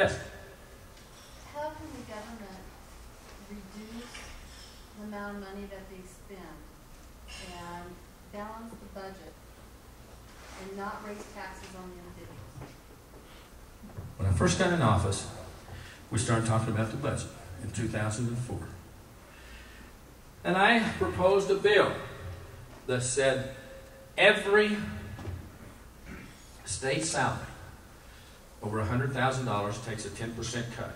Yes? How can the government reduce the amount of money that they spend and balance the budget and not raise taxes on the individuals? When I first got in office, we started talking about the budget in 2004. And I proposed a bill that said every state salary over $100,000 takes a 10% cut.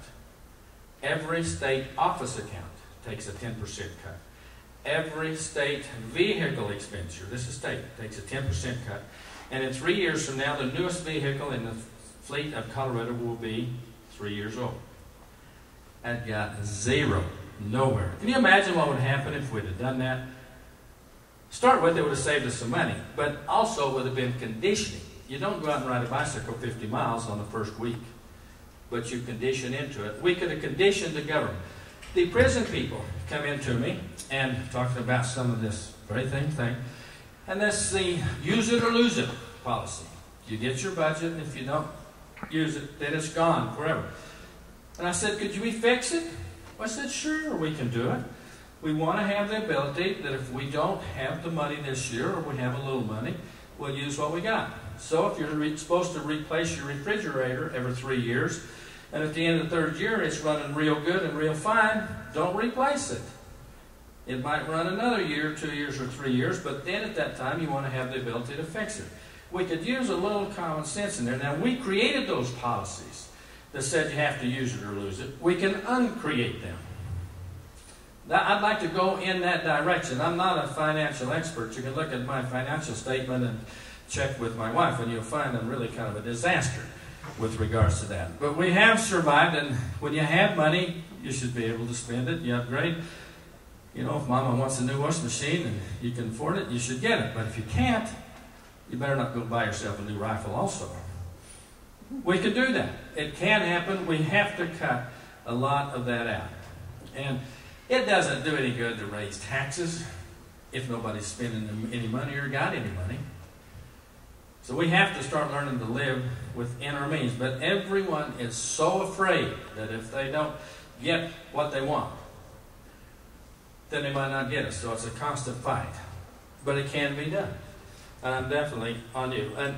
Every state office account takes a 10% cut. Every state vehicle expenditure, this is state, takes a 10% cut. And in 3 years from now, the newest vehicle in the fleet of Colorado will be 3 years old. That got zero, nowhere. Can you imagine what would happen if we'd have done that? Start with, it would have saved us some money, but also would have been conditioning. You don't go out and ride a bicycle 50 miles on the first week, but you condition into it. We could have conditioned the government. The prison people come in to me and talking about some of this very thing, and that's the use it or lose it policy. You get your budget, and if you don't use it, then it's gone forever. And I said, could we fix it? I said, sure, we can do it. We want to have the ability that if we don't have the money this year, or we have a little money, we'll use what we got. So if you're supposed to replace your refrigerator every 3 years, and at the end of the third year it's running real good and real fine, don't replace it. It might run another year, 2 years, or 3 years, but then at that time you want to have the ability to fix it. We could use a little common sense in there. Now, we created those policies that said you have to use it or lose it. We can uncreate them. Now, I'd like to go in that direction. I'm not a financial expert. You can look at my financial statement and check with my wife, and you'll find I'm really kind of a disaster with regards to that. But we have survived, and when you have money, you should be able to spend it. You upgrade. You know, if Mama wants a new washing machine and you can afford it, you should get it. But if you can't, you better not go buy yourself a new rifle also. We can do that. It can happen. We have to cut a lot of that out. And it doesn't do any good to raise taxes if nobody's spending any money or got any money. So we have to start learning to live within our means. But everyone is so afraid that if they don't get what they want, then they might not get it. So it's a constant fight. But it can be done. And I'm definitely on you. And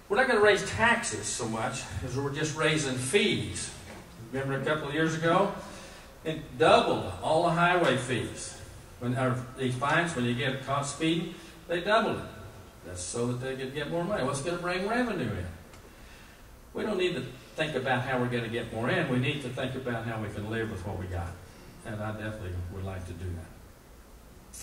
we're not going to raise taxes so much as we're just raising fees. Remember a couple of years ago? It doubled all the highway fees. These fines, when you get caught speeding, they doubled it. That's so that they could get more money. What's going to bring revenue in? We don't need to think about how we're going to get more in. We need to think about how we can live with what we got. And I definitely would like to do that.